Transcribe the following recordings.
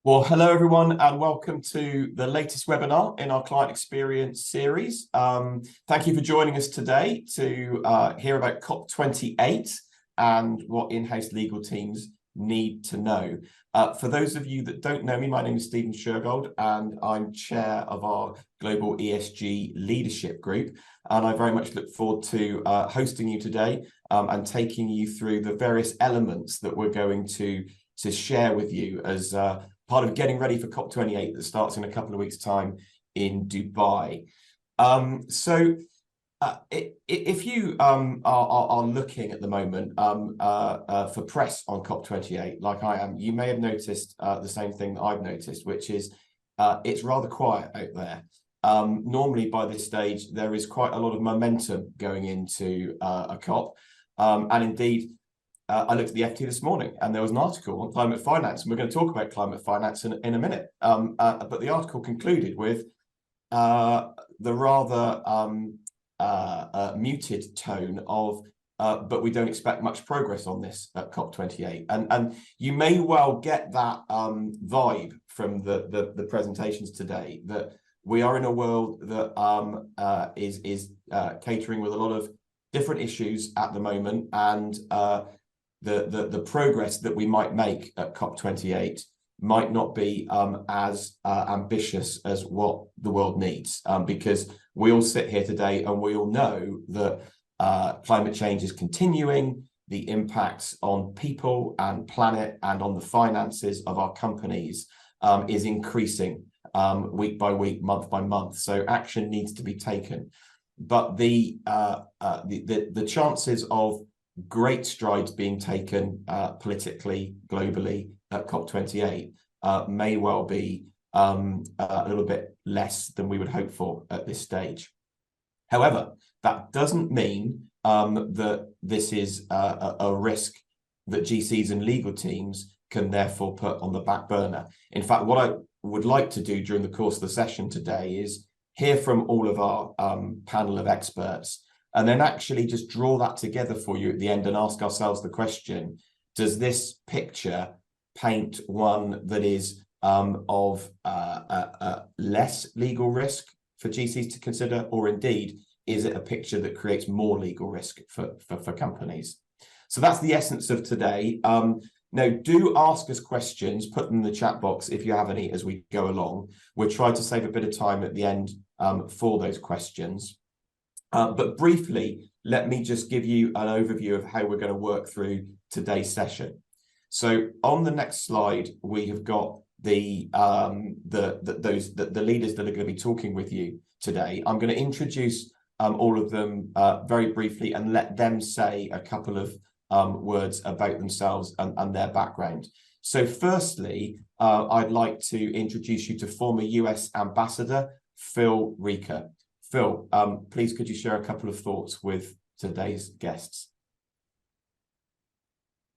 Well, hello everyone, and welcome to the latest webinar in our client experience series. Thank you for joining us today to hear about COP28 and what in-house legal teams need to know. For those of you that don't know me, my name is Stephen Shergold, and I'm chair of our Global ESG Leadership Group. And I very much look forward to hosting you today and taking you through the various elements that we're going to share with you as part of getting ready for COP28 that starts in a couple of weeks' time in Dubai. If you are looking at the moment for press on COP28, like I am, you may have noticed the same thing that I've noticed, which is it's rather quiet out there. Normally by this stage, there is quite a lot of momentum going into a COP. And indeed, I looked at the FT this morning and there was an article on climate finance, and we're going to talk about climate finance in a minute. But the article concluded with the rather muted tone of, but we don't expect much progress on this at COP28. And you may well get that vibe from the presentations today, that we are in a world that is catering with a lot of different issues at the moment, and the progress that we might make at COP28 might not be as ambitious as what the world needs, because we all sit here today and we all know that climate change is continuing, the impacts on people and planet and on the finances of our companies is increasing week by week, month by month. So action needs to be taken. But the chances of great strides being taken politically, globally at COP28 may well be a little bit less than we would hope for at this stage. However, that doesn't mean that this is a risk that GCs and legal teams can therefore put on the back burner. In fact, what I would like to do during the course of the session today is hear from all of our panel of experts, and then actually just draw that together for you at the end and ask ourselves the question: does this picture paint one that is of less legal risk for GCs to consider, or indeed is it a picture that creates more legal risk for companies? So that's the essence of today. Now, do ask us questions, put them in the chat box if you have any as we go along. We'll try to save a bit of time at the end for those questions. But briefly, let me just give you an overview of how we're going to work through today's session. So on the next slide, we have got the leaders that are going to be talking with you today. I'm going to introduce all of them very briefly and let them say a couple of words about themselves and their background. So firstly, I'd like to introduce you to former US Ambassador Phil Rieker. Phil, please could you share a couple of thoughts with today's guests?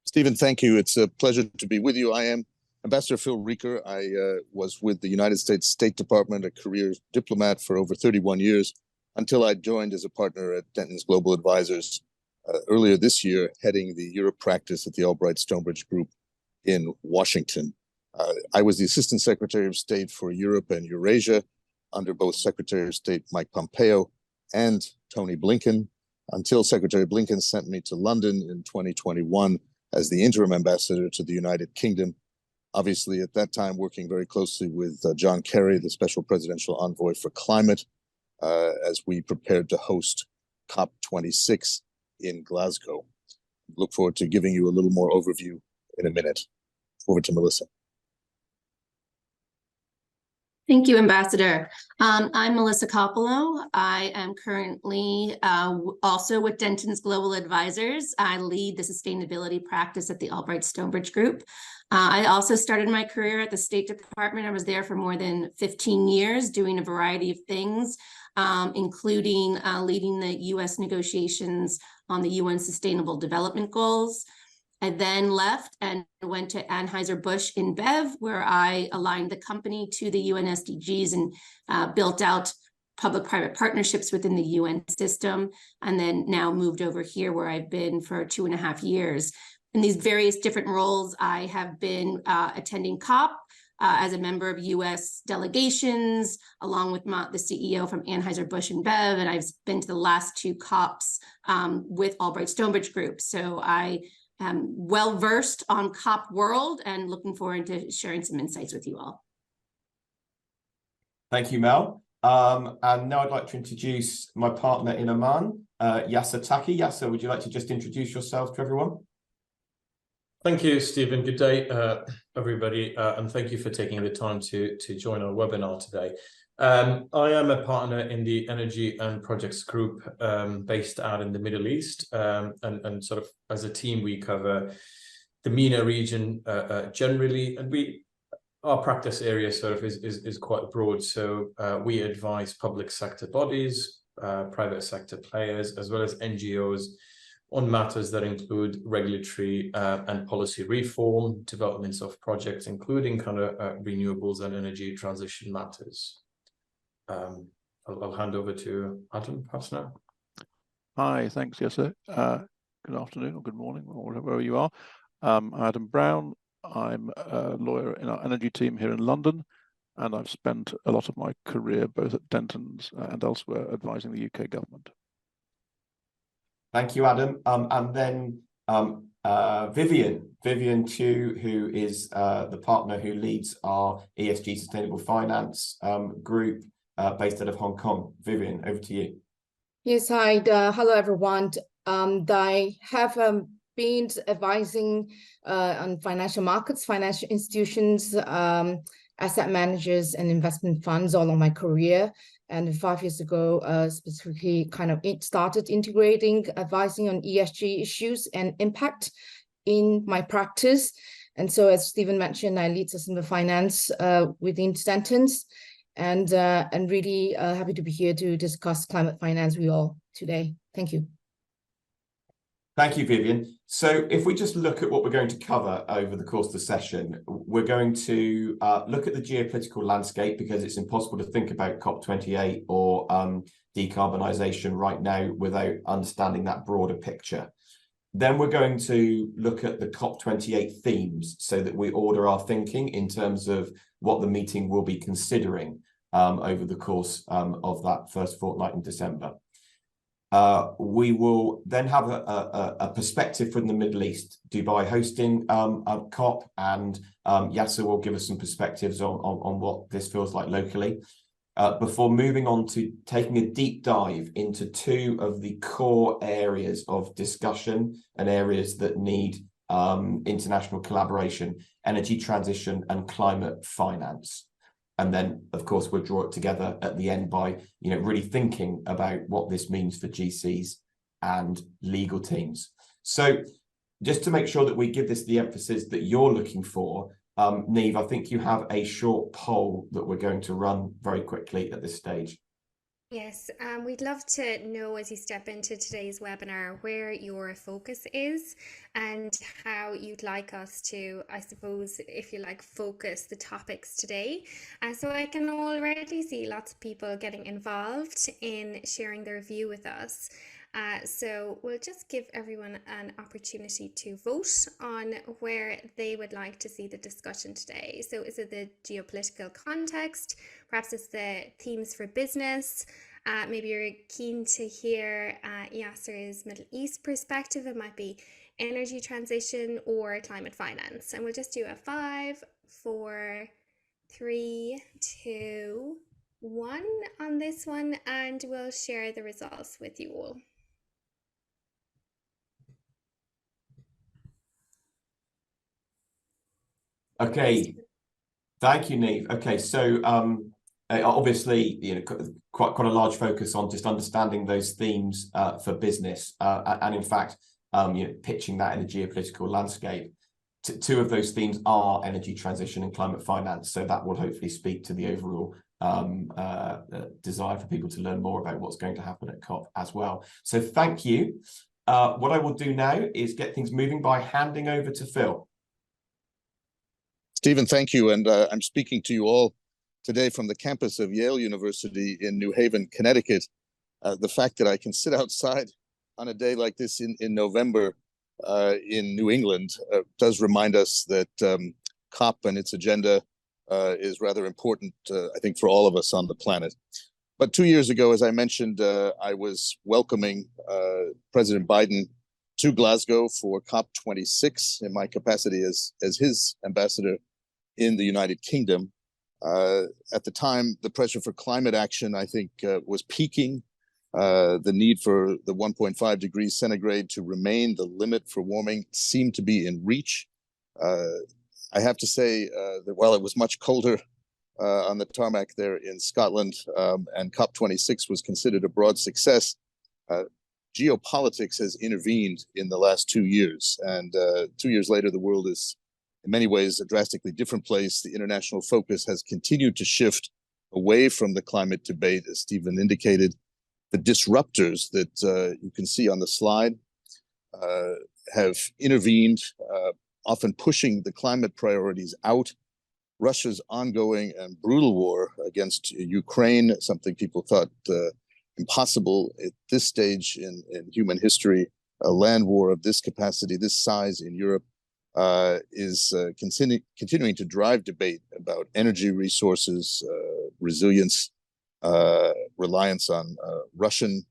Stephen, thank you. It's a pleasure to be with you. I am Ambassador Phil Rieker. I was with the United States State Department, a career diplomat for over 31 years, until I joined as a partner at Denton's Global Advisors earlier this year, heading the Europe practice at the Albright Stonebridge Group in Washington. I was the Assistant Secretary of State for Europe and Eurasia under both Secretary of State Mike Pompeo and Tony Blinken, until Secretary Blinken sent me to London in 2021 as the interim ambassador to the United Kingdom. Obviously, at that time, working very closely with John Kerry, the Special Presidential Envoy for Climate, as we prepared to host COP26 in Glasgow. Look forward to giving you a little more overview in a minute. Over to Melissa. Thank you, Ambassador. I'm Melissa Coppolo. I am currently also with Denton's Global Advisors. I lead the sustainability practice at the Albright Stonebridge Group. I also started my career at the State Department. I was there for more than 15 years doing a variety of things, including leading the U.S. negotiations on the UN Sustainable Development Goals. I then left and went to Anheuser-Busch InBev, where I aligned the company to the UN SDGs and built out public-private partnerships within the UN system, and then now moved over here where I've been for 2.5 years. In these various different roles, I have been attending COP, as a member of U.S. delegations, along with the CEO from Anheuser-Busch InBev, and I've been to the last 2 COPs with Albright Stonebridge Group. So I am well-versed on COP world and looking forward to sharing some insights with you all. Thank you, Mel. And now I'd like to introduce my partner in Oman, Yasser Taki. Yasser, would you like to just introduce yourself to everyone? Thank you, Stephen. Good day, everybody, and thank you for taking the time to join our webinar today. I am a partner in the Energy and Projects Group based out in the Middle East, and sort of as a team, we cover the MENA region generally, and our practice area sort of is quite broad. So we advise public sector bodies, private sector players, as well as NGOs on matters that include regulatory and policy reform, developments of projects, including kind of renewables and energy transition matters. I'll hand over to Adam perhaps now. Hi, thanks, Yasser. Good afternoon or good morning, or wherever you are. I'm Adam Brown. I'm a lawyer in our energy team here in London, and I've spent a lot of my career both at Dentons and elsewhere advising the UK government. Thank you, Adam. And then Vivian Chu, who is the partner who leads our ESG Sustainable Finance group based out of Hong Kong. Vivian, over to you. Yes, hi. Hello, everyone. I have been advising on financial markets, financial institutions, asset managers, and investment funds all of my career. And 5 years ago, specifically kind of started integrating advising on ESG issues and impact in my practice. And so, as Stephen mentioned, I lead sustainable finance within Dentons, and really happy to be here to discuss climate finance with you all today. Thank you. Thank you, Vivian. So if we just look at what we're going to cover over the course of the session, we're going to look at the geopolitical landscape, because it's impossible to think about COP28 or decarbonisation right now without understanding that broader picture. Then we're going to look at the COP28 themes so that we order our thinking in terms of what the meeting will be considering over the course of that first fortnight in December. We will then have a perspective from the Middle East, Dubai hosting a COP, and Yasser will give us some perspectives on what this feels like locally, before moving on to taking a deep dive into 2 of the core areas of discussion and areas that need international collaboration: energy transition and climate finance. And then, of course, we'll draw it together at the end by, really thinking about what this means for GCs and legal teams. So just to make sure that we give this the emphasis that you're looking for, Niamh, I think you have a short poll that we're going to run very quickly at this stage. Yes, we'd love to know as you step into today's webinar where your focus is and how you'd like us to, I suppose, if you like, focus the topics today. So I can already see lots of people getting involved in sharing their view with us. So we'll just give everyone an opportunity to vote on where they would like to see the discussion today. So is it the geopolitical context? Perhaps it's the themes for business. Maybe you're keen to hear Yasser's Middle East perspective. It might be energy transition or climate finance. And we'll just do a 5, 4, 3, 2, 1 on this one, and we'll share the results with you all. Okay, thank you, Niamh. Okay, so obviously, quite a large focus on just understanding those themes for business, and in fact, pitching that in a geopolitical landscape. 2 of those themes are energy transition and climate finance, so that will hopefully speak to the overall desire for people to learn more about what's going to happen at COP as well. So thank you. What I will do now is get things moving by handing over to Phil. Stephen, thank you. And I'm speaking to you all today from the campus of Yale University in New Haven, Connecticut. The fact that I can sit outside on a day like this in November in New England does remind us that COP and its agenda is rather important, I think, for all of us on the planet. But 2 years ago, as I mentioned, I was welcoming President Biden to Glasgow for COP26 in my capacity as his ambassador in the United Kingdom. At the time, the pressure for climate action, I think, was peaking. The need for the 1.5 degrees centigrade to remain the limit for warming seemed to be in reach. I have to say that while it was much colder on the tarmac there in Scotland, and COP26 was considered a broad success, geopolitics has intervened in the last 2 years. And 2 years later, the world is in many ways a drastically different place. The international focus has continued to shift away from the climate debate, as Stephen indicated. The disruptors that you can see on the slide have intervened, often pushing the climate priorities out. Russia's ongoing and brutal war against Ukraine, something people thought impossible at this stage in human history, a land war of this capacity, this size in Europe, is continuing to drive debate about energy resources, resilience, reliance on Russian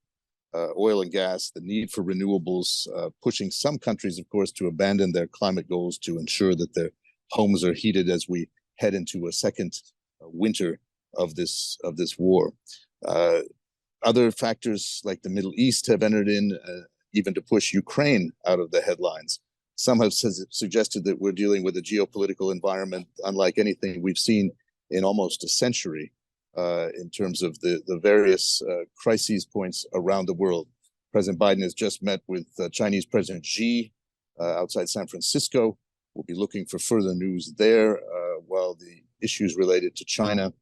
oil and gas, the need for renewables, pushing some countries, of course, to abandon their climate goals to ensure that their homes are heated as we head into a second winter of this war. Other factors like the Middle East have entered in, even to push Ukraine out of the headlines. Some have suggested that we're dealing with a geopolitical environment unlike anything we've seen in almost a century, in terms of the various crises points around the world. President Biden has just met with Chinese President Xi outside San Francisco. We'll be looking for further news there, while the issues related to China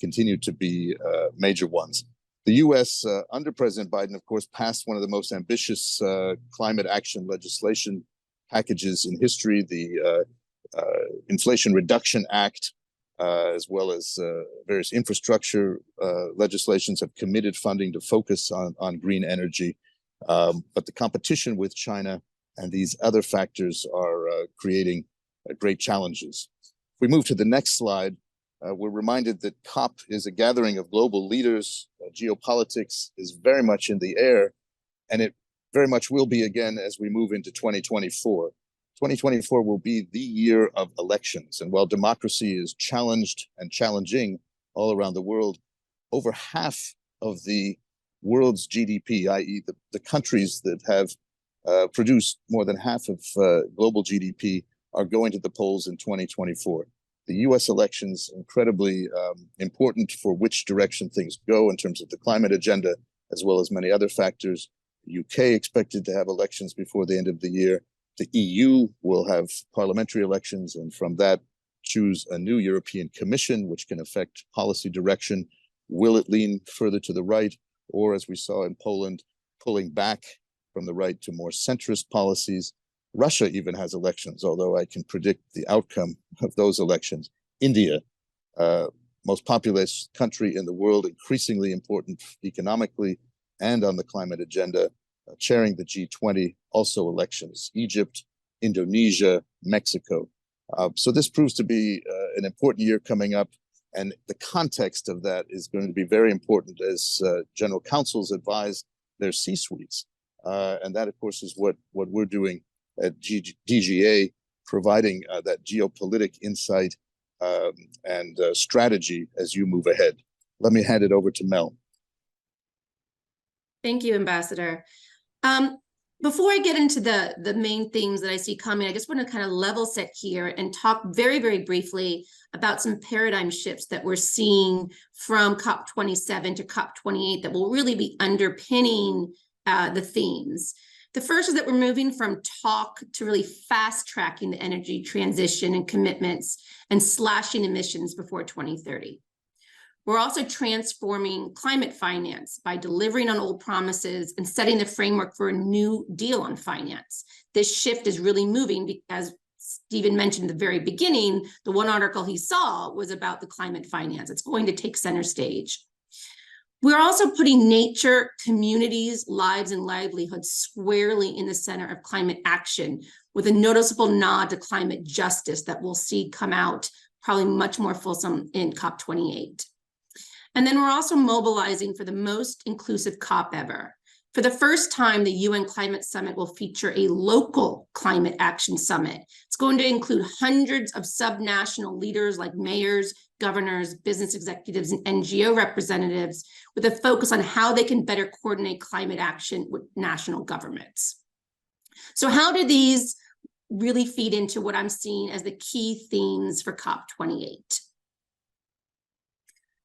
continue to be major ones. The U.S., under President Biden, of course, passed one of the most ambitious climate action legislation packages in history, the Inflation Reduction Act, as well as various infrastructure legislations have committed funding to focus on green energy. But the competition with China and these other factors are creating great challenges. If we move to the next slide, we're reminded that COP is a gathering of global leaders. Geopolitics is very much in the air, and it very much will be again as we move into 2024. 2024 will be the year of elections. And while democracy is challenged and challenging all around the world, over half of the world's GDP, i.e. the countries that have produced more than half of global GDP, are going to the polls in 2024. The US elections incredibly important for which direction things go in terms of the climate agenda, as well as many other factors. The UK expected to have elections before the end of the year. The EU will have parliamentary elections, and from that choose a new European Commission, which can affect policy direction. Will it lean further to the right, or as we saw in Poland, pulling back from the right to more centrist policies? Russia even has elections, although I can predict the outcome of those elections. India, most populous country in the world, increasingly important economically and on the climate agenda, chairing the G20, also elections. Egypt, Indonesia, Mexico. So this proves to be an important year coming up, and the context of that is going to be very important as general counsels advise their C-suites. And that, of course, is what we're doing at DGA, providing that geopolitical insight and strategy as you move ahead. Let me hand it over to Mel. Thank you, Ambassador. Before I get into the main themes that I see coming, I just want to kind of level set here and talk very, very briefly about some paradigm shifts that we're seeing from COP27 to COP28 that will really be underpinning the themes. The first is that we're moving from talk to really fast tracking the energy transition and commitments and slashing emissions before 2030. We're also transforming climate finance by delivering on old promises and setting the framework for a new deal on finance. This shift is really moving because Stephen mentioned at the very beginning, the one article he saw was about the climate finance. It's going to take center stage. We're also putting nature, communities, lives, and livelihoods squarely in the center of climate action with a noticeable nod to climate justice that we'll see come out probably much more fulsome in COP28. And then we're also mobilizing for the most inclusive COP ever. For the first time, the UN Climate Summit will feature a local climate action summit. It's going to include hundreds of subnational leaders like mayors, governors, business executives, and NGO representatives, with a focus on how they can better coordinate climate action with national governments. So how do these really feed into what I'm seeing as the key themes for COP28?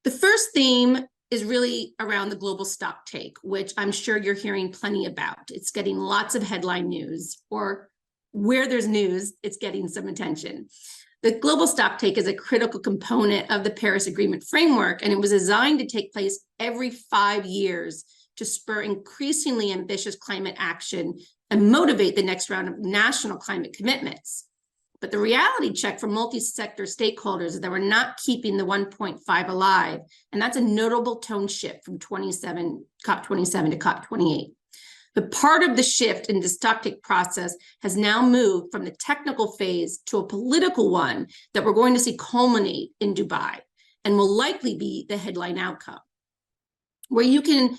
The first theme is really around the global stocktake, which I'm sure you're hearing plenty about. It's getting lots of headline news, or where there's news, it's getting some attention. The global stocktake is a critical component of the Paris Agreement framework, and it was designed to take place every 5 years to spur increasingly ambitious climate action and motivate the next round of national climate commitments. But the reality check for multi-sector stakeholders is that we're not keeping the 1.5 alive. And that's a notable tone shift from COP27 to COP28. But part of the shift in the stocktake process has now moved from the technical phase to a political one that we're going to see culminate in Dubai and will likely be the headline outcome. Where you can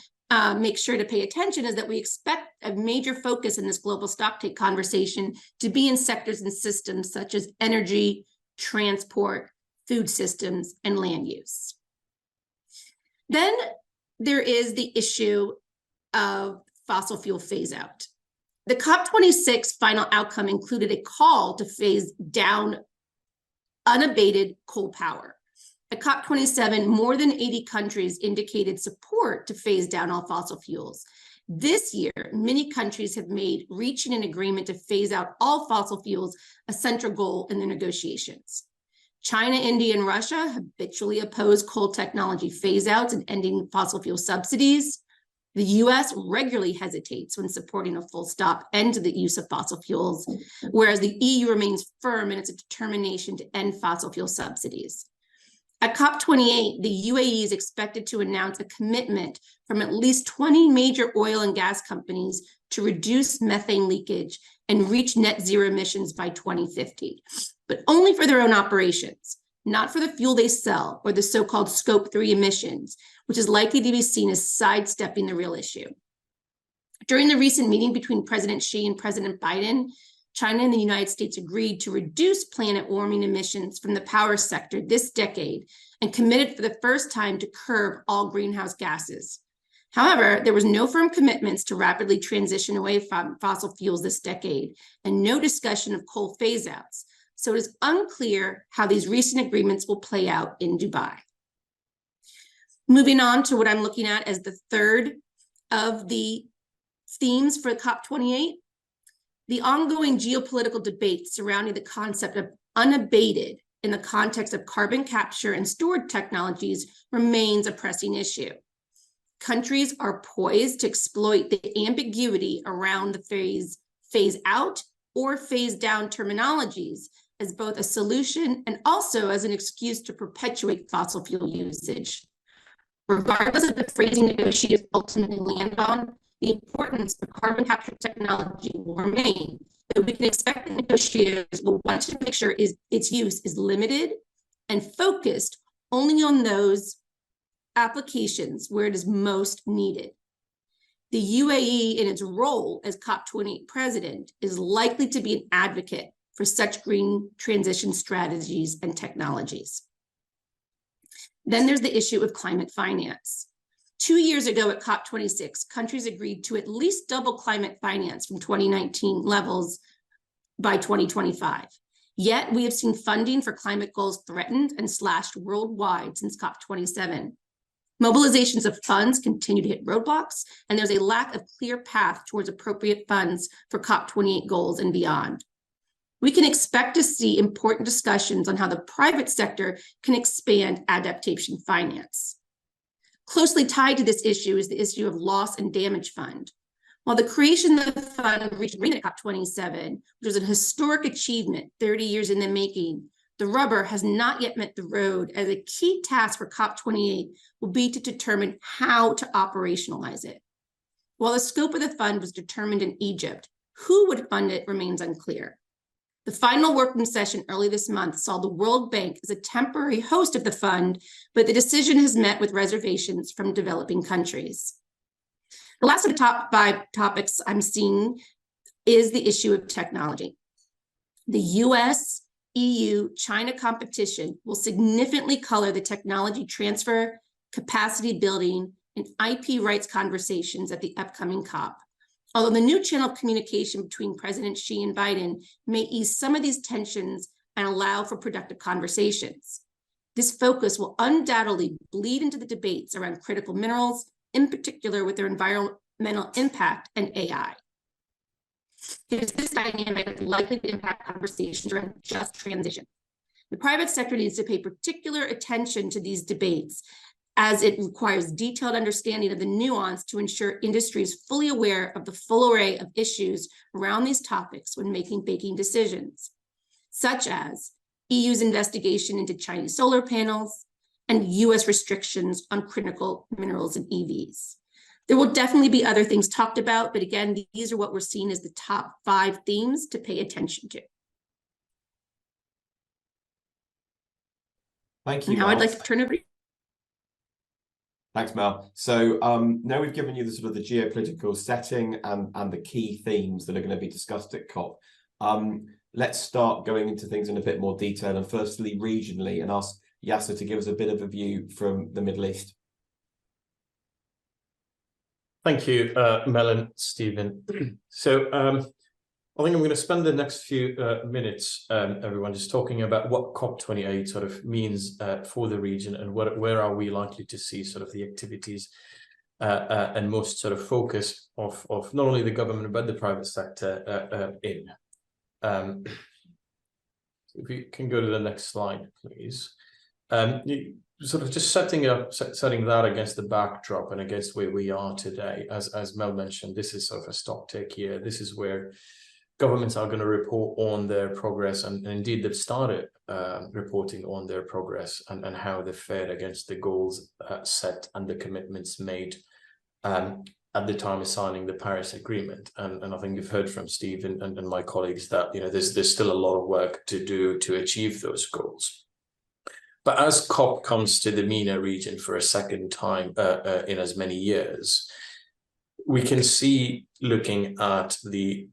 make sure to pay attention is that we expect a major focus in this global stocktake conversation to be in sectors and systems such as energy, transport, food systems, and land use. Then there is the issue of fossil fuel phase out. The COP26 final outcome included a call to phase down unabated coal power. At COP27, more than 80 countries indicated support to phase down all fossil fuels. This year, many countries have made reaching an agreement to phase out all fossil fuels a central goal in the negotiations. China, India, and Russia habitually oppose coal technology phase outs and ending fossil fuel subsidies. The US regularly hesitates when supporting a full stop end to the use of fossil fuels, whereas the EU remains firm in its determination to end fossil fuel subsidies. At COP28, the UAE is expected to announce a commitment from at least 20 major oil and gas companies to reduce methane leakage and reach net zero emissions by 2050, but only for their own operations, not for the fuel they sell or the so-called Scope 3 emissions, which is likely to be seen as sidestepping the real issue. During the recent meeting between President Xi and President Biden, China and the United States agreed to reduce planet warming emissions from the power sector this decade and committed for the first time to curb all greenhouse gases. However, there was no firm commitments to rapidly transition away from fossil fuels this decade and no discussion of coal phase-outs. So it is unclear how these recent agreements will play out in Dubai. Moving on to what I'm looking at as the third of the themes for COP28, the ongoing geopolitical debate surrounding the concept of unabated in the context of carbon capture and storage technologies remains a pressing issue. Countries are poised to exploit the ambiguity around the phase out or phase down terminologies as both a solution and also as an excuse to perpetuate fossil fuel usage. Regardless of the phrasing negotiators ultimately land on, the importance of carbon capture technology will remain, though we can expect the negotiators will want to make sure its use is limited and focused only on those applications where it is most needed. The UAE, in its role as COP28 president, is likely to be an advocate for such green transition strategies and technologies. Then there's the issue of climate finance. 2 years ago at COP26, countries agreed to at least double climate finance from 2019 levels by 2025. Yet we have seen funding for climate goals threatened and slashed worldwide since COP27. Mobilizations of funds continue to hit roadblocks, and there's a lack of clear path towards appropriate funds for COP28 goals and beyond. We can expect to see important discussions on how the private sector can expand adaptation finance. Closely tied to this issue is the issue of loss and damage fund. While the creation of the fund reached agreement at COP27, which was a historic achievement 30 years in the making, the rubber has not yet met the road, as a key task for COP28 will be to determine how to operationalize it. While the scope of the fund was determined in Egypt, who would fund it remains unclear. The final working session early this month saw the World Bank as a temporary host of the fund, but the decision has met with reservations from developing countries. The last of the top 5 topics I'm seeing is the issue of technology. The US, EU, China competition will significantly color the technology transfer, capacity building, and IP rights conversations at the upcoming COP. Although the new channel of communication between President Xi and Biden may ease some of these tensions and allow for productive conversations, this focus will undoubtedly bleed into the debates around critical minerals, in particular with their environmental impact and AI. It is this dynamic likely to impact conversations around just transition. The private sector needs to pay particular attention to these debates, as it requires detailed understanding of the nuance to ensure industry is fully aware of the full array of issues around these topics when making decisions, such as EU's investigation into Chinese solar panels and US restrictions on critical minerals and EVs. There will definitely be other things talked about, but again, these are what we're seeing as the top 5 themes to pay attention to. Thank you. Now I'd like to turn over. Thanks, Mel. So now we've given you the sort of the geopolitical setting and the key themes that are going to be discussed at COP. Let's start going into things in a bit more detail, and firstly regionally, and ask Yasser to give us a bit of a view from the Middle East. Thank you, Mel and Stephen. So I think I'm going to spend the next few minutes, everyone, just talking about what COP28 sort of means for the region, and where are we likely to see sort of the activities and most sort of focus of not only the government but the private sector in. If you can go to the next slide, please. Sort of just setting that against the backdrop and against where we are today. As Mel mentioned, this is sort of a stock take year. This is where governments are going to report on their progress, and indeed they've started reporting on their progress and how they've fared against the goals set and the commitments made at the time of signing the Paris Agreement. And I think you've heard from Steve and my colleagues that there's still a lot of work to do to achieve those goals. But as COP comes to the MENA region for a second time in as many years, we can see, looking at the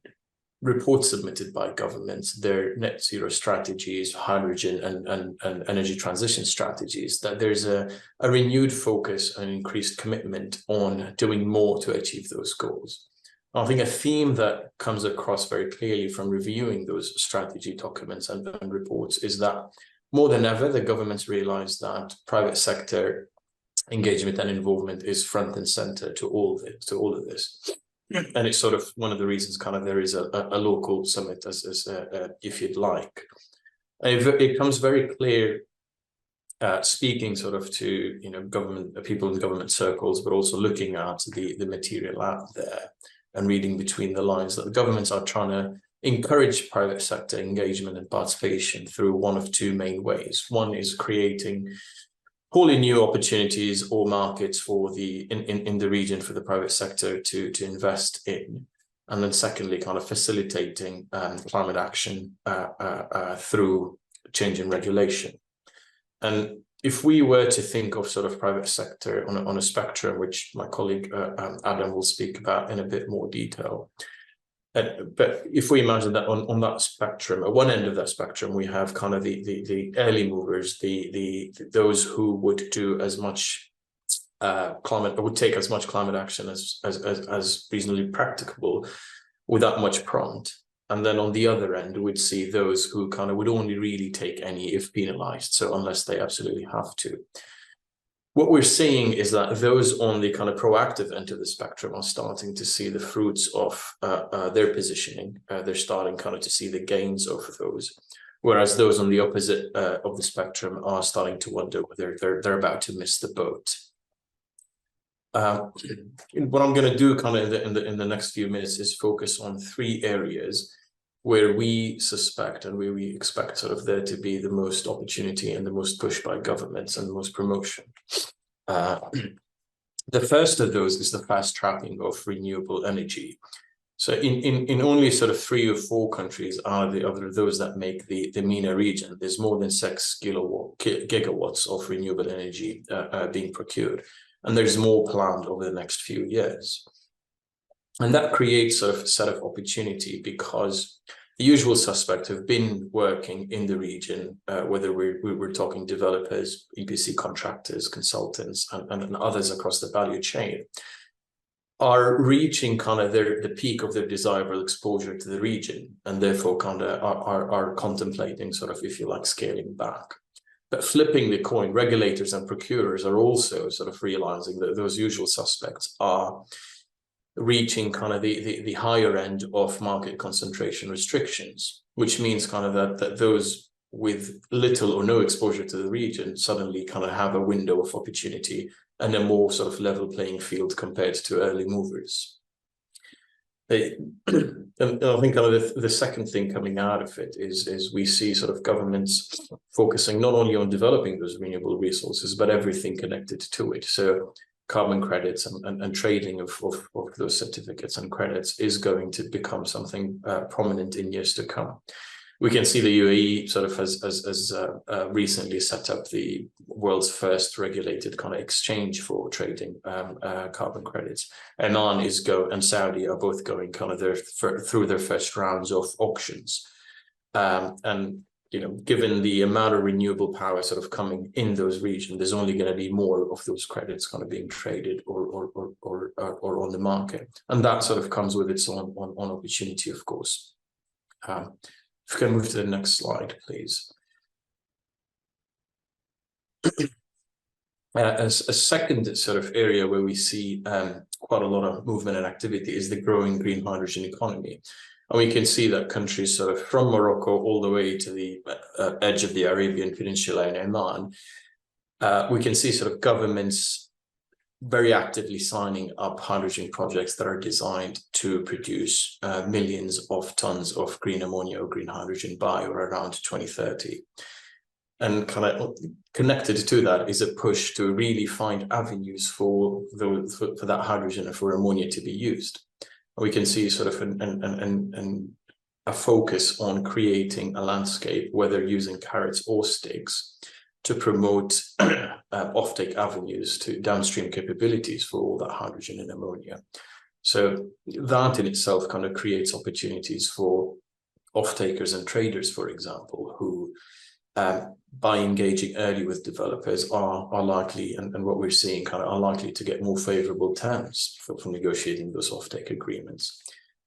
reports submitted by governments, their net zero strategies, hydrogen and energy transition strategies, that there's a renewed focus and increased commitment on doing more to achieve those goals. I think a theme that comes across very clearly from reviewing those strategy documents and reports is that more than ever, the governments realize that private sector engagement and involvement is front and center to all of this. And it's sort of one of the reasons kind of there is a local summit, as if you'd like. It comes very clear, speaking sort of to government people in government circles, but also looking at the material out there and reading between the lines, that the governments are trying to encourage private sector engagement and participation through one of 2 main ways. One is creating wholly new opportunities or markets for in the region for the private sector to invest in, and then secondly, kind of facilitating climate action through change in regulation. And if we were to think of sort of private sector on a spectrum, which my colleague Adam will speak about in a bit more detail, but if we imagine that on that spectrum, at one end of that spectrum, we have kind of the early movers, those who would do as much would take as much climate action as reasonably practicable without much prompt. And then on the other end, we'd see those who kind of would only really take any if penalized, so unless they absolutely have to. What we're seeing is that those on the kind of proactive end of the spectrum are starting to see the fruits of their positioning. They're starting kind of to see the gains of those, whereas those on the opposite of the spectrum are starting to wonder whether they're about to miss the boat. What I'm going to do kind of in the next few minutes is focus on 3 areas where we suspect and where we expect sort of there to be the most opportunity and the most push by governments and the most promotion. The first of those is the fast tracking of renewable energy. So in only sort of 3 or 4 countries are those that make the MENA region. There's more than 6 gigawatts of renewable energy being procured, and there's more planned over the next few years. And that creates sort of a set of opportunity, because the usual suspects have been working in the region, whether we're talking developers, EPC contractors, consultants, and others across the value chain, are reaching kind of the peak of their desirable exposure to the region, and therefore kind of are contemplating sort of, if you like, scaling back. But flipping the coin, regulators and procurers are also sort of realizing that those usual suspects are reaching kind of the higher end of market concentration restrictions, which means kind of that those with little or no exposure to the region suddenly kind of have a window of opportunity and a more sort of level playing field compared to early movers. And I think kind of the second thing coming out of it is we see sort of governments focusing not only on developing those renewable resources, but everything connected to it. So carbon credits and trading of those certificates and credits is going to become something prominent in years to come. We can see the UAE sort of has recently set up the world's first regulated kind of exchange for trading carbon credits. Oman and Saudi are both going kind of through their first rounds of auctions. And you know, given the amount of renewable power sort of coming in those regions, there's only going to be more of those credits kind of being traded or on the market, and that sort of comes with its own opportunity, of course. If we can move to the next slide, please. A second sort of area where we see quite a lot of movement and activity is the growing green hydrogen economy. And we can see that countries sort of from Morocco all the way to the edge of the Arabian Peninsula in Oman, we can see sort of governments very actively signing up hydrogen projects that are designed to produce millions of tons of green ammonia or green hydrogen by or around 2030. And kind of connected to that is a push to really find avenues for that hydrogen and for ammonia to be used. We can see sort of a focus on creating a landscape, whether using carrots or sticks, to promote offtake avenues to downstream capabilities for all that hydrogen and ammonia. So that in itself kind of creates opportunities for off-takers and traders, for example, who by engaging early with developers are likely, and what we're seeing kind of are likely to get more favorable terms for negotiating those offtake agreements.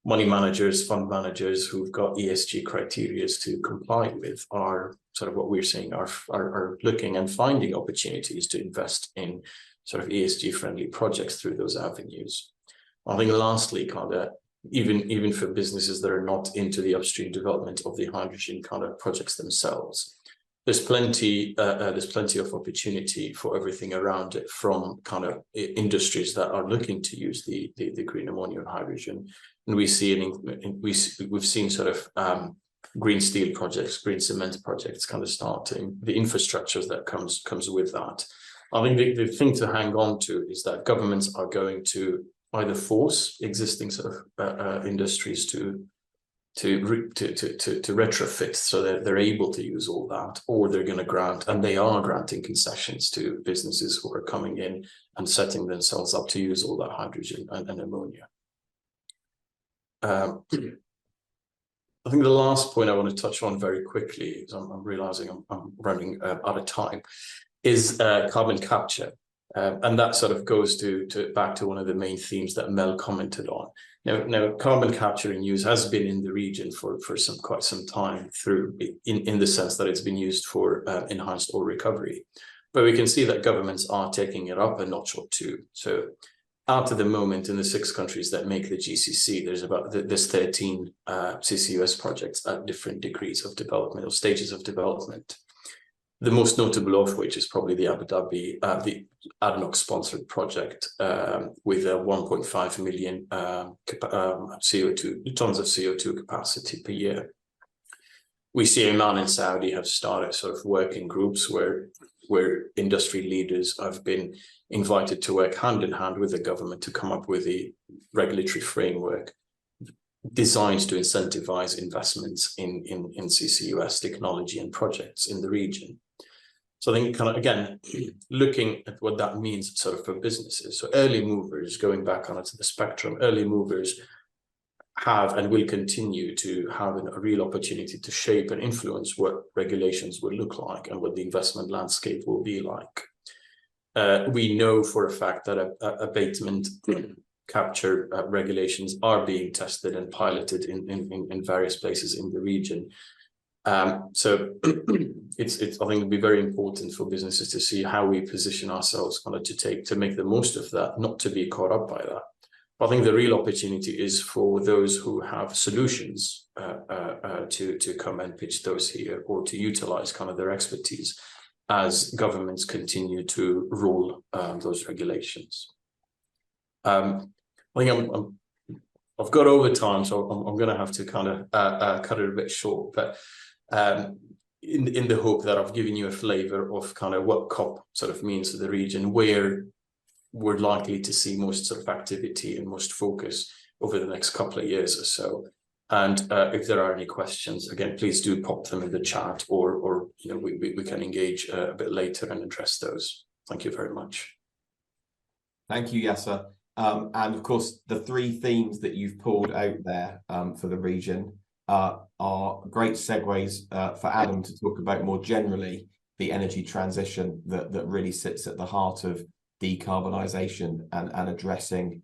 Money managers, fund managers who've got ESG criteria to comply with are sort of what we're seeing are looking and finding opportunities to invest in sort of ESG friendly projects through those avenues. I think lastly, kind of even for businesses that are not into the upstream development of the hydrogen kind of projects themselves, there's plenty of opportunity for everything around it, from kind of industries that are looking to use the green ammonia and hydrogen. And we've seen sort of green steel projects, green cement projects kind of starting, the infrastructures that comes with that. I think the thing to hang on to is that governments are going to either force existing sort of industries to retrofit so that they're able to use all that, or they're going to grant, and they are granting concessions to businesses who are coming in and setting themselves up to use all that hydrogen and ammonia. I think the last point I want to touch on very quickly, is I'm realizing I'm running out of time, is carbon capture. And that sort of goes back to one of the main themes that Mel commented on. Now carbon capture and use has been in the region for quite some time, through in the sense that it's been used for enhanced oil recovery. But we can see that governments are taking it up a notch or two. So out of the moment, in the 6 countries that make the GCC, there's 13 CCUS projects at different degrees of development or stages of development. The most notable of which is probably the Abu Dhabi, the ADNOC-sponsored project with a 1.5 million tons of CO2 capacity per year. We see Oman and Saudi have started sort of working groups where industry leaders have been invited to work hand in hand with the government to come up with a regulatory framework designed to incentivize investments in CCUS technology and projects in the region. So I think kind of, again, looking at what that means sort of for businesses. So early movers, going back onto the spectrum, early movers have and will continue to have a real opportunity to shape and influence what regulations will look like and what the investment landscape will be like. We know for a fact that abatement capture regulations are being tested and piloted in various places in the region. So it's I think it'll be very important for businesses to see how we position ourselves kind of to make the most of that, not to be caught up by that. But I think the real opportunity is for those who have solutions to come and pitch those here, or to utilize kind of their expertise as governments continue to rule those regulations. I think I've got over time, so I'm going to have to kind of cut it a bit short, but in the hope that I've given you a flavor of kind of what COP sort of means to the region, where we're likely to see most sort of activity and most focus over the next couple of years or so. And if there are any questions, again, please do pop them in the chat, or you know, we can engage a bit later and address those. Thank you very much. Thank you, Yasser. And of course, the three themes that you've pulled out there for the region are great segues for Adam to talk about more generally the energy transition that really sits at the heart of decarbonisation and addressing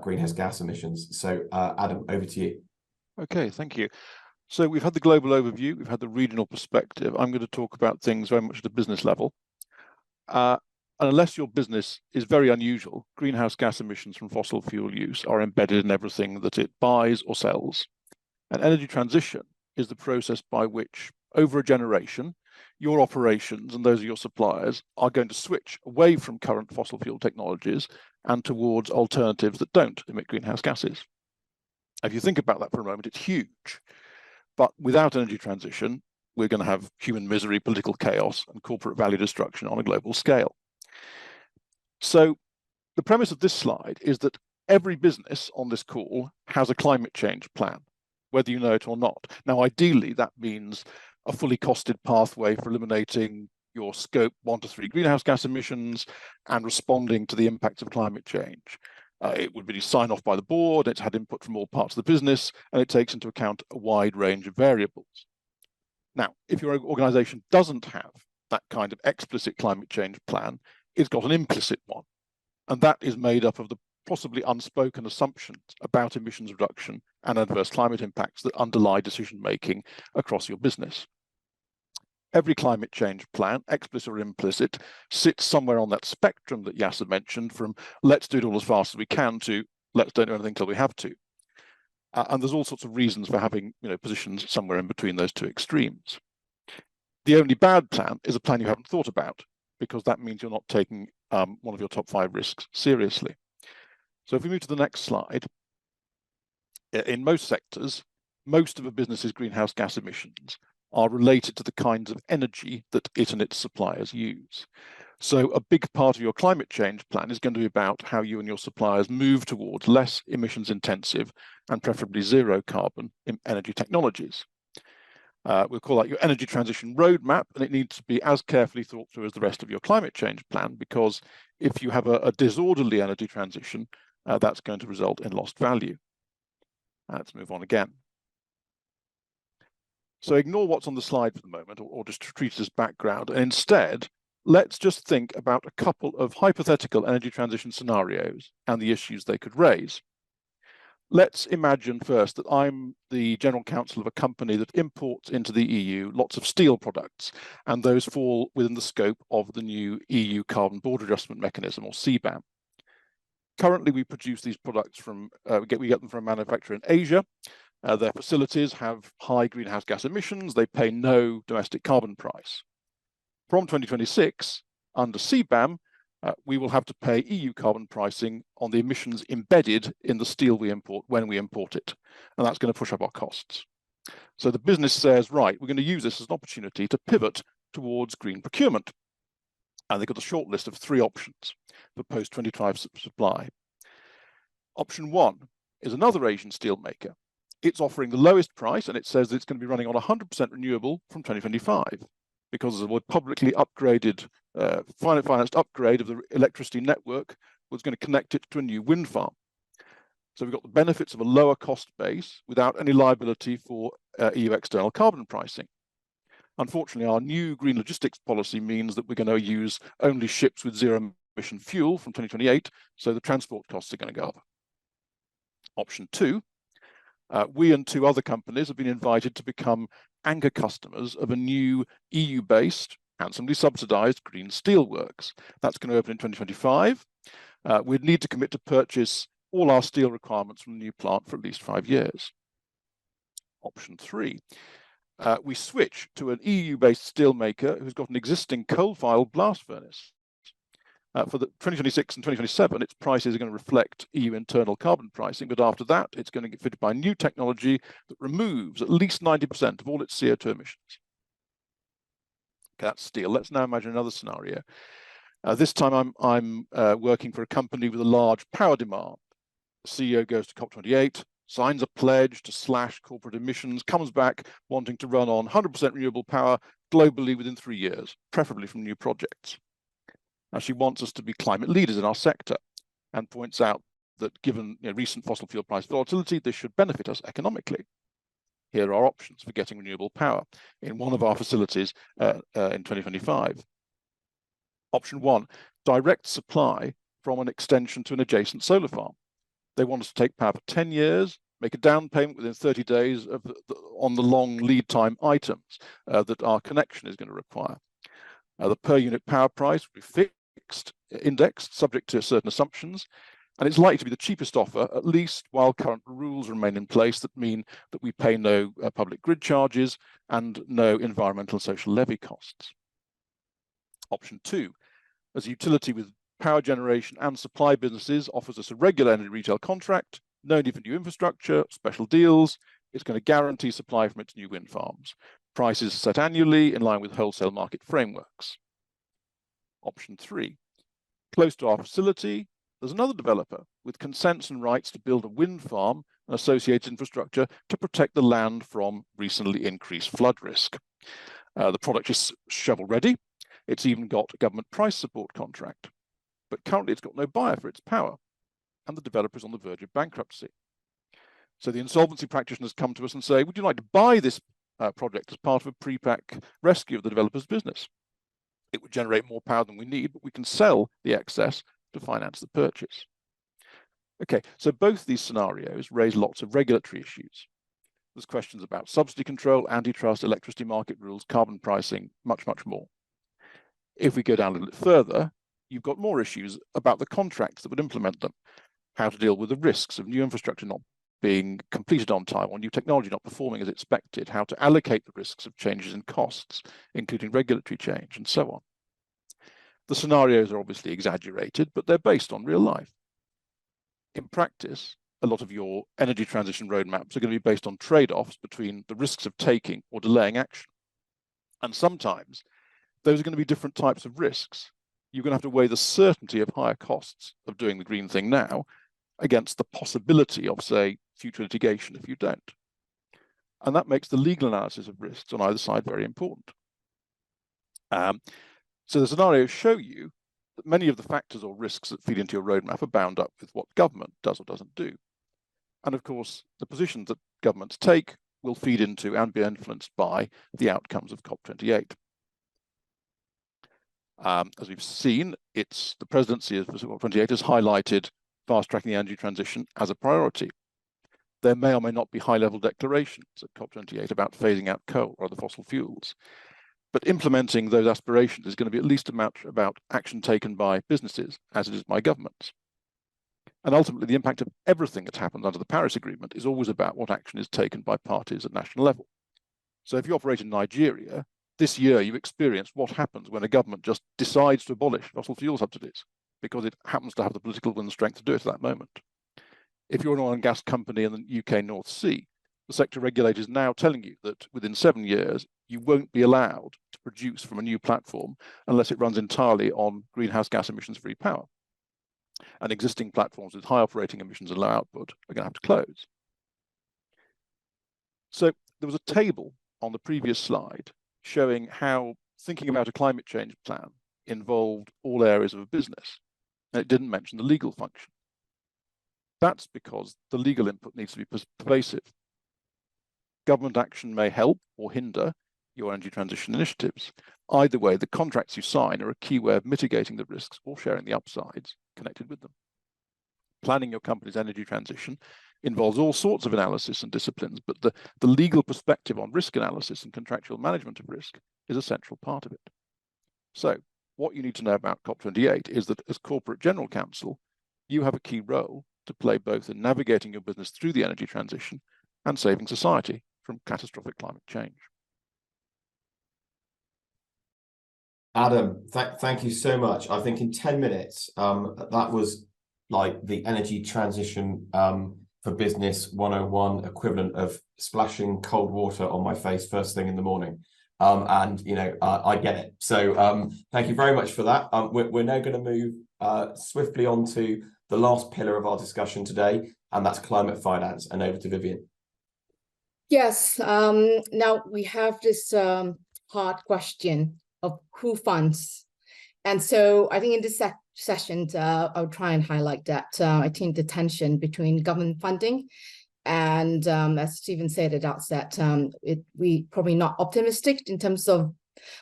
greenhouse gas emissions. So Adam, over to you. Okay, thank you. So we've had the global overview, we've had the regional perspective. I'm going to talk about things very much at a business level. And unless your business is very unusual, greenhouse gas emissions from fossil fuel use are embedded in everything that it buys or sells. And energy transition is the process by which, over a generation, your operations and those of your suppliers are going to switch away from current fossil fuel technologies and towards alternatives that don't emit greenhouse gases. If you think about that for a moment, it's huge. But without energy transition, we're going to have human misery, political chaos, and corporate value destruction on a global scale. So the premise of this slide is that every business on this call has a climate change plan, whether you know it or not. Now, ideally, that means a fully costed pathway for eliminating your scope 1 to 3 greenhouse gas emissions and responding to the impacts of climate change. It would be signed off by the board, it's had input from all parts of the business, and it takes into account a wide range of variables. Now, if your organization doesn't have that kind of explicit climate change plan, it's got an implicit one. And that is made up of the possibly unspoken assumptions about emissions reduction and adverse climate impacts that underlie decision-making across your business. Every climate change plan, explicit or implicit, sits somewhere on that spectrum that Yasser mentioned, from let's do it all as fast as we can to let's don't do anything until we have to. And there's all sorts of reasons for having positions somewhere in between those two extremes. The only bad plan is a plan you haven't thought about, because that means you're not taking one of your top 5 risks seriously. So if we move to the next slide, in most sectors, most of a business's greenhouse gas emissions are related to the kinds of energy that it and its suppliers use. So a big part of your climate change plan is going to be about how you and your suppliers move towards less emissions intensive and preferably zero carbon in energy technologies. We'll call that your energy transition roadmap, and it needs to be as carefully thought through as the rest of your climate change plan, because if you have a disorderly energy transition, that's going to result in lost value. Let's move on again. So ignore what's on the slide for the moment, or just treat it as background. And instead, let's just think about a couple of hypothetical energy transition scenarios and the issues they could raise. Let's imagine first that I'm the general counsel of a company that imports into the EU lots of steel products, and those fall within the scope of the new EU Carbon Border Adjustment Mechanism, or CBAM. Currently, we produce these products from, we get them from a manufacturer in Asia. Their facilities have high greenhouse gas emissions. They pay no domestic carbon price. From 2026, under CBAM, we will have to pay EU carbon pricing on the emissions embedded in the steel we import when we import it. And that's going to push up our costs. So the business says, right, we're going to use this as an opportunity to pivot towards green procurement. And they've got a short list of 3 options for post-25 supply. Option 1 is another Asian steel maker it's offering the lowest price, and it says that it's going to be running on 100% renewable from 2025 because of a publicly upgraded, financed upgrade of the electricity network was going to connect it to a new wind farm. So we've got the benefits of a lower cost base without any liability for EU external carbon pricing. Unfortunately, our new green logistics policy means that we're going to use only ships with zero emission fuel from 2028, so the transport costs are going to go up. Option 2, we and 2 other companies have been invited to become anchor customers of a new EU-based, handsomely subsidized green steelworks. That's going to open in 2025. We'd need to commit to purchase all our steel requirements from the new plant for at least 5 years. Option 3, we switch to an EU-based steelmaker who's got an existing coal-fired blast furnace. For the 2026 and 2027, its prices are going to reflect EU internal carbon pricing, but after that, it's going to get fitted by new technology that removes at least 90% of all its CO2 emissions. Okay, that's steel. Let's now imagine another scenario. This time I'm working for a company with a large power demand. The CEO goes to COP28, signs a pledge to slash corporate emissions, comes back wanting to run on 100% renewable power globally within 3 years, preferably from new projects. Now, she wants us to be climate leaders in our sector and points out that given recent fossil fuel price volatility, this should benefit us economically. Here are options for getting renewable power in one of our facilities in 2025. Option 1, direct supply from an extension to an adjacent solar farm. They want us to take power for 10 years, make a down payment within 30 days on the long lead time items that our connection is going to require. The per unit power price will be fixed, indexed, subject to certain assumptions, and it's likely to be the cheapest offer, at least while current rules remain in place that mean that we pay no public grid charges and no environmental and social levy costs. Option 2, as a utility with power generation and supply businesses, offers us a regular energy retail contract, no need for new infrastructure, special deals. It's going to guarantee supply from its new wind farms. Prices set annually in line with wholesale market frameworks. Option 3, close to our facility, there's another developer with consents and rights to build a wind farm and associated infrastructure to protect the land from recently increased flood risk. The product is shovel ready. It's even got a government price support contract, but currently it's got no buyer for its power, and the developer is on the verge of bankruptcy. So the insolvency practitioners come to us and say, would you like to buy this project as part of a pre-pack rescue of the developer's business? It would generate more power than we need, but we can sell the excess to finance the purchase. Okay, so both these scenarios raise lots of regulatory issues. There's questions about subsidy control, antitrust, electricity market rules, carbon pricing, much, much more. If we go down a little bit further, you've got more issues about the contracts that would implement them, how to deal with the risks of new infrastructure not being completed on time or new technology not performing as expected, how to allocate the risks of changes in costs, including regulatory change, and so on. The scenarios are obviously exaggerated, but they're based on real life. In practice, a lot of your energy transition roadmaps are going to be based on trade-offs between the risks of taking or delaying action. And sometimes those are going to be different types of risks. You're going to have to weigh the certainty of higher costs of doing the green thing now against the possibility of, say, future litigation if you don't. And that makes the legal analysis of risks on either side very important. So the scenarios show you that many of the factors or risks that feed into your roadmap are bound up with what government does or doesn't do. And of course, the positions that governments take will feed into and be influenced by the outcomes of COP28. As we've seen, the presidency of COP28 has highlighted fast-tracking the energy transition as a priority. There may or may not be high-level declarations at COP28 about phasing out coal or other fossil fuels, but implementing those aspirations is going to be at least as much about action taken by businesses as it is by governments. And ultimately, the impact of everything that happens under the Paris Agreement is always about what action is taken by parties at national level. So if you operate in Nigeria, this year you've experienced what happens when a government just decides to abolish fossil fuel subsidies because it happens to have the political will and strength to do it at that moment. If you're an oil and gas company in the UK North Sea, the sector regulator is now telling you that within 7 years, you won't be allowed to produce from a new platform unless it runs entirely on greenhouse gas emissions-free power. And existing platforms with high operating emissions and low output are going to have to close. So there was a table on the previous slide showing how thinking about a climate change plan involved all areas of a business, and it didn't mention the legal function. That's because the legal input needs to be pervasive. Government action may help or hinder your energy transition initiatives. Either way, the contracts you sign are a key way of mitigating the risks or sharing the upsides connected with them. Planning your company's energy transition involves all sorts of analysis and disciplines, but the legal perspective on risk analysis and contractual management of risk is a central part of it. So what you need to know about COP28 is that as Corporate General Counsel, you have a key role to play both in navigating your business through the energy transition and saving society from catastrophic climate change. Adam, thank you so much. I think in 10 minutes, that was like the energy transition for business 101 equivalent of splashing cold water on my face first thing in the morning. And, you know, I get it. So thank you very much for that. We're now going to move swiftly on to the last pillar of our discussion today, and that's climate finance. And over to Vivian. Yes, now we have this hard question of who funds. And so I think in this session, I'll try and highlight that. I think the tension between government funding and as Stephen said at the outset, we probably not optimistic in terms of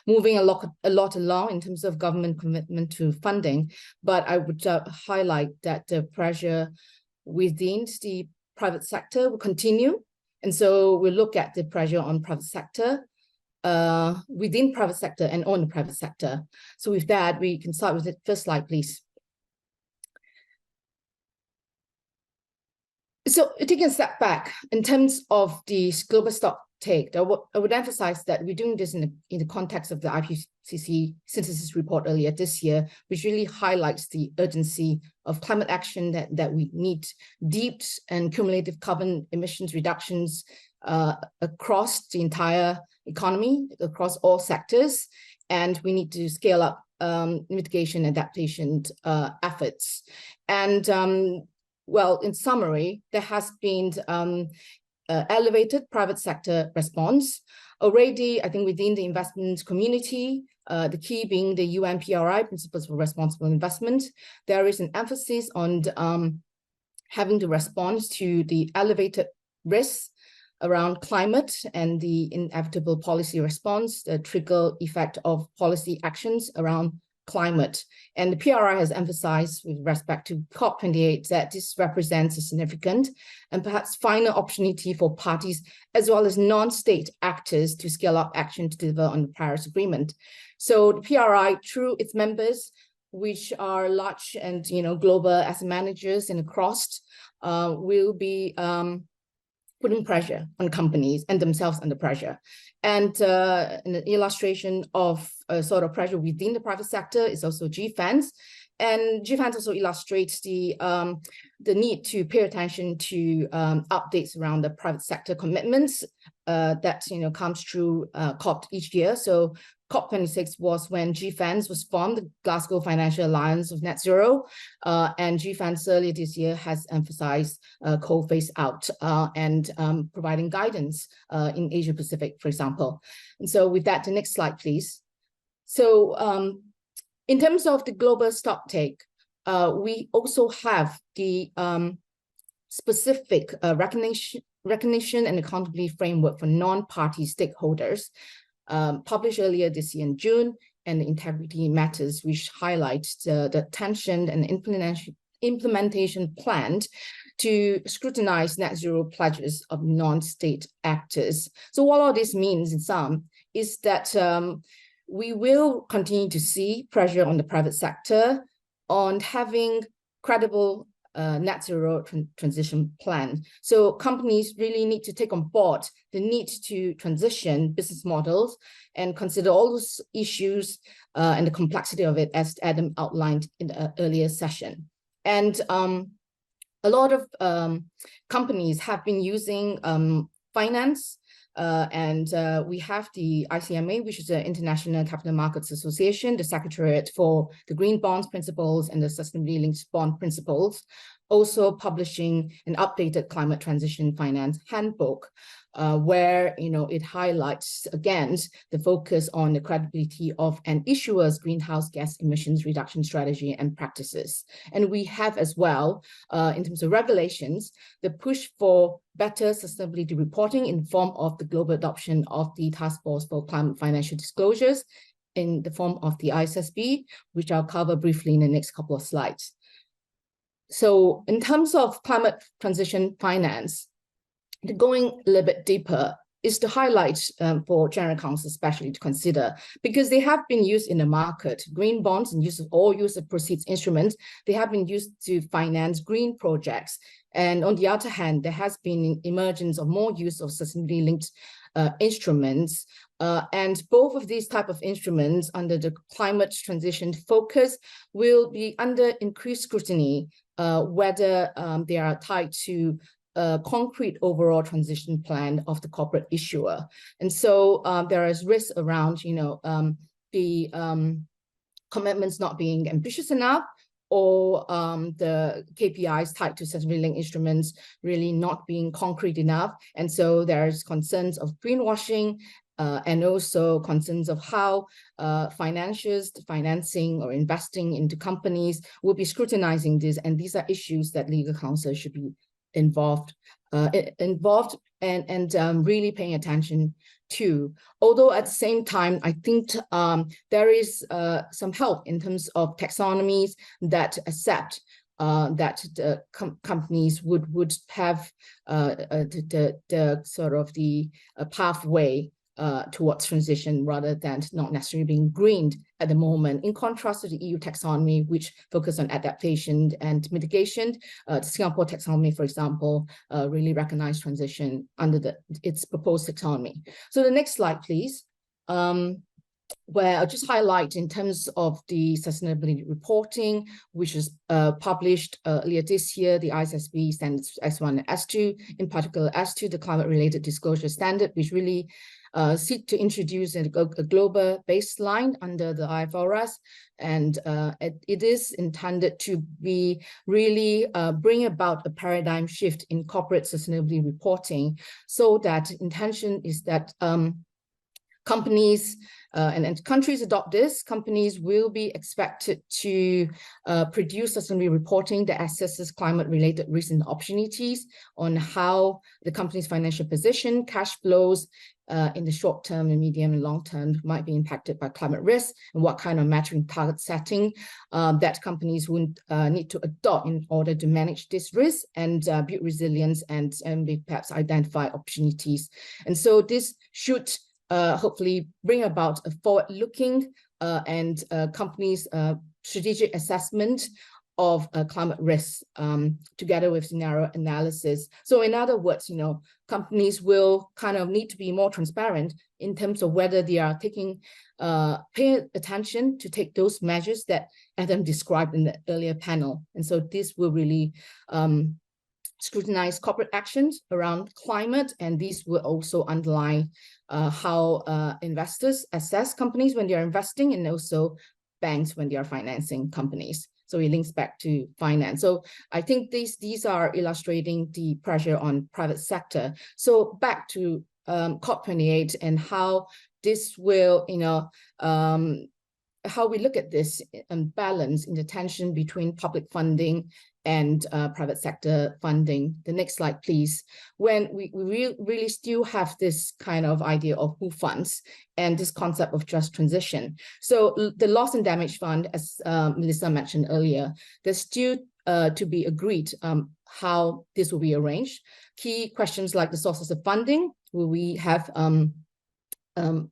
moving a lot along in terms of government commitment to funding. But I would highlight that the pressure within the private sector will continue. And so we look at the pressure on private sector, within private sector and on the private sector. So with that, we can start with the first slide, please. So taking a step back, in terms of the global stock take, I would emphasize that we're doing this in the context of the IPCC synthesis report earlier this year, which really highlights the urgency of climate action that we need deep and cumulative carbon emissions reductions across the entire economy, across all sectors, and we need to scale up mitigation adaptation efforts. And well, in summary, there has been elevated private sector response already. I think within the investment community, the key being the UN PRI, Principles for Responsible Investment, there is an emphasis on having to respond to the elevated risks around climate and the inevitable policy response, the trigger effect of policy actions around climate. And the PRI has emphasized with respect to COP28 that this represents a significant and perhaps final opportunity for parties as well as non-state actors to scale up action to deliver on the Paris Agreement. So the PRI, through its members, which are large and global asset managers and across, will be putting pressure on companies and themselves under pressure. And an illustration of a sort of pressure within the private sector is also GFANZ. And GFANZ also illustrates the need to pay attention to updates around the private sector commitments that comes through COP each year. So COP26 was when GFANZ was formed, the Glasgow Financial Alliance of Net Zero, and GFANZ earlier this year has emphasized coal phase out and providing guidance in Asia Pacific, for example. And so with that, the next slide, please. So in terms of the global stock take, we also have the specific recognition and accountability framework for non-party stakeholders published earlier this year in June, and the integrity matters, which highlights the attention and implementation planned to scrutinize net zero pledges of non-state actors. So what all this means in sum is that we will continue to see pressure on the private sector on having credible net zero transition plan. So companies really need to take on board the need to transition business models and consider all those issues and the complexity of it, as Adam outlined in the earlier session. And a lot of companies have been using finance and we have the ICMA, which is the International Capital Markets Association, the Secretariat for the Green Bonds Principles and the Sustainability Linked Bond Principles, also publishing an updated climate transition finance handbook, where it highlights again the focus on the credibility of an issuer's greenhouse gas emissions reduction strategy and practices. And we have as well, in terms of regulations, the push for better sustainability reporting in the form of the global adoption of the Task Force for Climate Financial Disclosures in the form of the ISSB, which I'll cover briefly in the next couple of slides. So in terms of climate transition finance, going a little bit deeper is to highlight for general counsel especially to consider, because they have been used in the market. Green bonds and use of proceeds instruments, they have been used to finance green projects. And on the other hand, there has been emergence of more use of sustainability linked instruments. And both of these type of instruments under the climate transition focus will be under increased scrutiny, whether they are tied to a concrete overall transition plan of the corporate issuer. And so there is risk around, the commitments not being ambitious enough, or the KPIs tied to sustainability linked instruments really not being concrete enough. And so there's concerns of greenwashing, and also concerns of how financiers financing or investing into companies will be scrutinizing this. And these are issues that legal counsel should be involved and really paying attention to. Although at the same time, I think there is some help in terms of taxonomies that accept that the companies would have the sort of the pathway towards transition rather than not necessarily being greened at the moment, in contrast to the EU taxonomy, which focus on adaptation and mitigation. The Singapore taxonomy, for example, really recognized transition under its proposed taxonomy. So the next slide, please. Where I'll just highlight in terms of the sustainability reporting, which is published earlier this year, the ISSB standards S1 and S2, in particular S2, the climate-related disclosure standard, which really seek to introduce a global baseline under the IFRS. And it is intended to be really bring about a paradigm shift in corporate sustainability reporting, so that intention is that companies and countries adopt this, companies will be expected to produce sustainability reporting that assesses climate-related risks and opportunities on how the company's financial position, cash flows in the short term and medium and long term might be impacted by climate risk, and what kind of measuring target setting that companies would need to adopt in order to manage this risk and build resilience and perhaps identify opportunities. And so this should hopefully bring about a forward-looking and companies' strategic assessment of climate risks together with scenario analysis. So in other words, companies will kind of need to be more transparent in terms of whether they are paying attention to take those measures that Adam described in the earlier panel. And so this will really scrutinize corporate actions around climate, and these will also underline how investors assess companies when they are investing, and also banks when they are financing companies. So it links back to finance. So I think these are illustrating the pressure on private sector. So back to COP28 and how this will, how we look at this balance in the tension between public funding and private sector funding. The next slide, please. When we really still have this kind of idea of who funds and this concept of just transition. So the loss and damage fund, as Melissa mentioned earlier, there's still to be agreed how this will be arranged. Key questions like the sources of funding. Will we have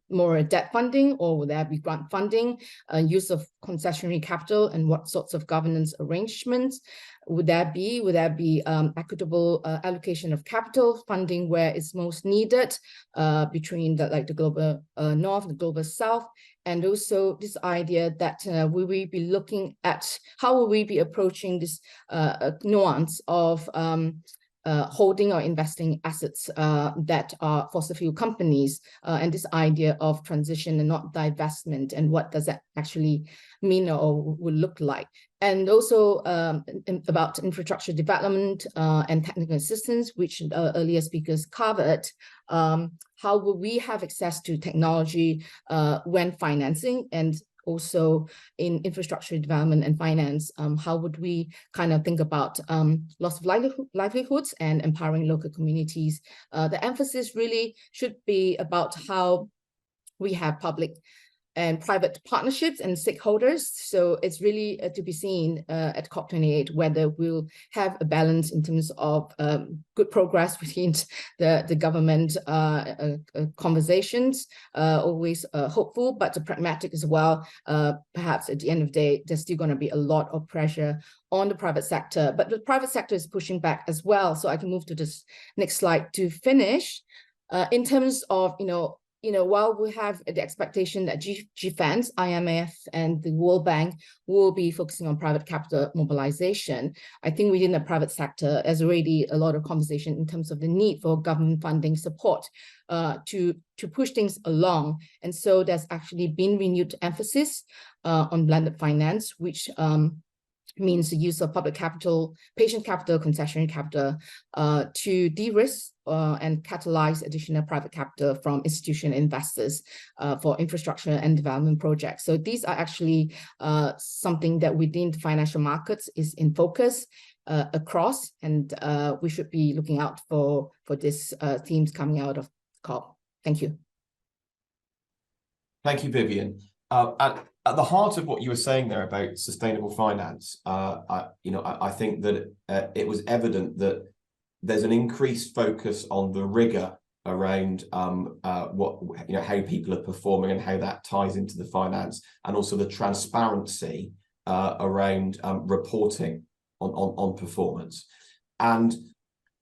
more debt funding, or will there be grant funding, use of concessionary capital, and what sorts of governance arrangements would there be? Would there be equitable allocation of capital funding where it's most needed between the global north, the global south? And also this idea that will we be looking at how will we be approaching this nuance of holding or investing assets that are fossil fuel companies, and this idea of transition and not divestment, and what does that actually mean or will look like. And also about infrastructure development and technical assistance, which earlier speakers covered. How will we have access to technology when financing, and also in infrastructure development and finance, how would we kind of think about loss of livelihoods and empowering local communities? The emphasis really should be about how we have public and private partnerships and stakeholders. So it's really to be seen at COP28 whether we'll have a balance in terms of good progress between the government conversations, always hopeful, but pragmatic as well. Perhaps at the end of the day, there's still going to be a lot of pressure on the private sector, but the private sector is pushing back as well. So I can move to this next slide to finish. In terms of, while we have the expectation that GFANZ, IMF, and the World Bank will be focusing on private capital mobilization, I think within the private sector, there's already a lot of conversation in terms of the need for government funding support to push things along. And so there's actually been renewed emphasis on blended finance, which means the use of public capital, patient capital, concessionary capital to de-risk and catalyze additional private capital from institutional investors for infrastructure and development projects. So these are actually something that within the financial markets is in focus across, and we should be looking out for these themes coming out of COP. Thank you. Thank you, Vivian. At the heart of what you were saying there about sustainable finance, I think that it was evident that there's an increased focus on the rigor around how people are performing and how that ties into the finance, and also the transparency around reporting on performance. And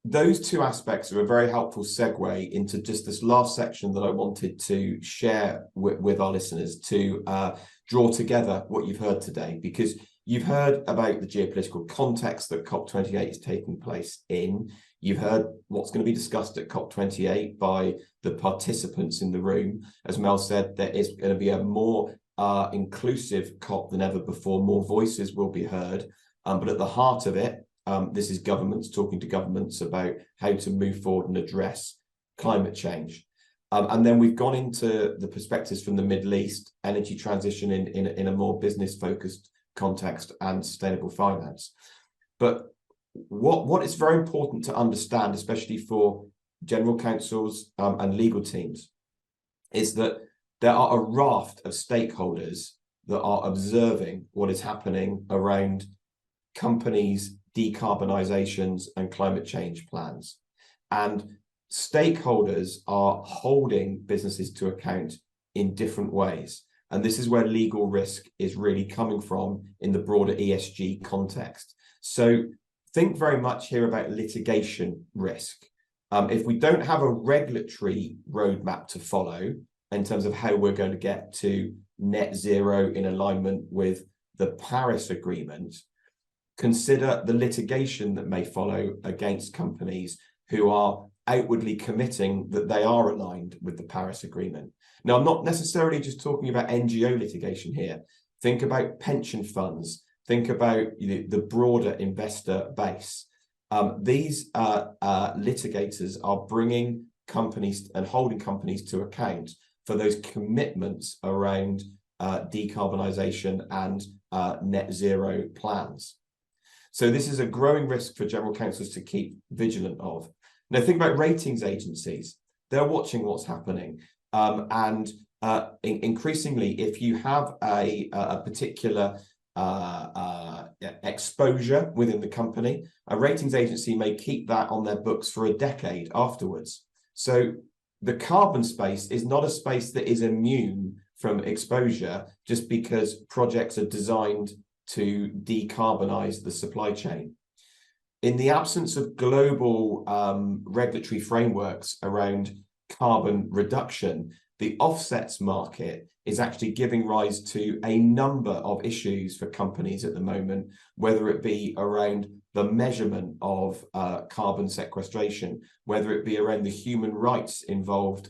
those two aspects are a very helpful segue into just this last section that I wanted to share with our listeners to draw together what you've heard today, because you've heard about the geopolitical context that COP28 is taking place in. You've heard what's going to be discussed at COP28 by the participants in the room. As Mel said, there is going to be a more inclusive COP than ever before. More voices will be heard, but at the heart of it, this is governments talking to governments about how to move forward and address climate change. And then we've gone into the perspectives from the Middle East, energy transition in a more business-focused context, and sustainable finance. But what is very important to understand, especially for general counsels and legal teams, is that there are a raft of stakeholders that are observing what is happening around companies' decarbonizations and climate change plans. And stakeholders are holding businesses to account in different ways. And this is where legal risk is really coming from in the broader ESG context. So think very much here about litigation risk. If we don't have a regulatory roadmap to follow in terms of how we're going to get to net zero in alignment with the Paris Agreement, consider the litigation that may follow against companies who are outwardly committing that they are aligned with the Paris Agreement. Now, I'm not necessarily just talking about NGO litigation here. Think about pension funds. Think about the broader investor base. These litigators are bringing companies and holding companies to account for those commitments around decarbonisation and net zero plans. So this is a growing risk for general counsels to keep vigilant of. Now, think about ratings agencies. They're watching what's happening. And increasingly, if you have a particular exposure within the company, a ratings agency may keep that on their books for a decade afterwards. So the carbon space is not a space that is immune from exposure just because projects are designed to decarbonize the supply chain. In the absence of global regulatory frameworks around carbon reduction, the offsets market is actually giving rise to a number of issues for companies at the moment, whether it be around the measurement of carbon sequestration, whether it be around the human rights involved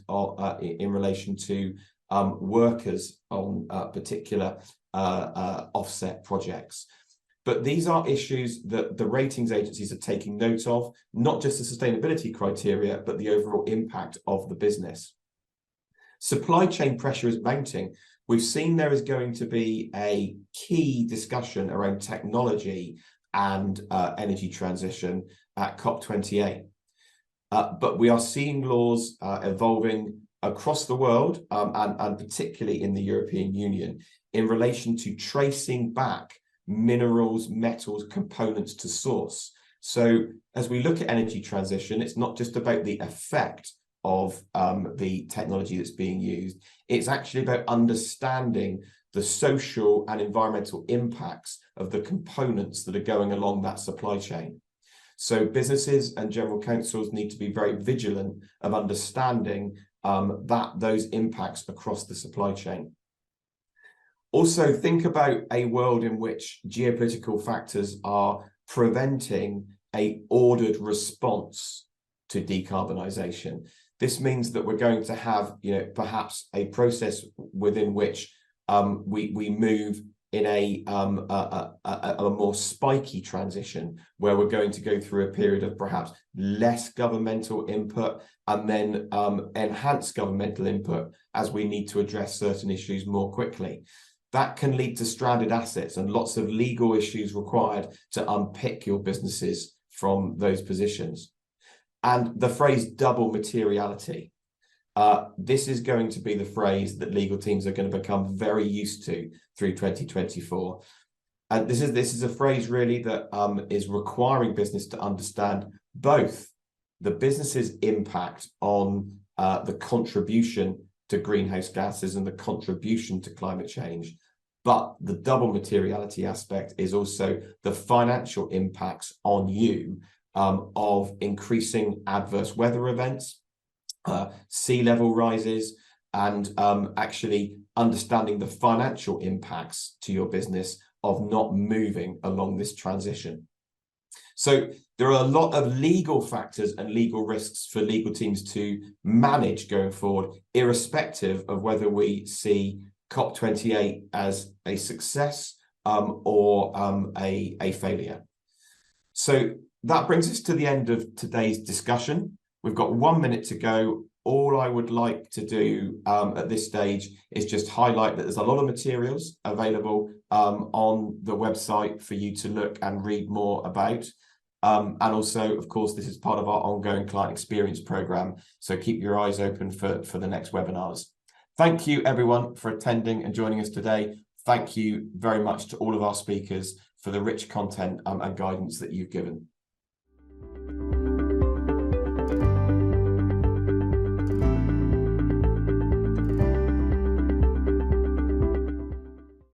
in relation to workers on particular offset projects. But these are issues that the ratings agencies are taking note of, not just the sustainability criteria, but the overall impact of the business. Supply chain pressure is mounting. We've seen there is going to be a key discussion around technology and energy transition at COP28. But we are seeing laws evolving across the world and particularly in the European Union in relation to tracing back minerals, metals, components to source. So as we look at energy transition, it's not just about the effect of the technology that's being used. It's actually about understanding the social and environmental impacts of the components that are going along that supply chain. So businesses and general counsels need to be very vigilant of understanding those impacts across the supply chain. Also, think about a world in which geopolitical factors are preventing an ordered response to decarbonisation. This means that we're going to have, perhaps a process within which we move in a more spiky transition, where we're going to go through a period of perhaps less governmental input and then enhanced governmental input as we need to address certain issues more quickly. That can lead to stranded assets and lots of legal issues required to unpick your businesses from those positions. And the phrase double materiality. This is going to be the phrase that legal teams are going to become very used to through 2024. And this is a phrase really that is requiring business to understand both the business's impact on the contribution to greenhouse gases and the contribution to climate change. But the double materiality aspect is also the financial impacts on you of increasing adverse weather events, sea level rises, and actually understanding the financial impacts to your business of not moving along this transition. So there are a lot of legal factors and legal risks for legal teams to manage going forward, irrespective of whether we see COP28 as a success or a failure. So that brings us to the end of today's discussion. We've got 1 minute to go. All I would like to do at this stage is just highlight that there's a lot of materials available on the website for you to look and read more about. And also, of course, this is part of our ongoing client experience program. So keep your eyes open for the next webinars. Thank you, everyone, for attending and joining us today. Thank you very much to all of our speakers for the rich content and guidance that you've given.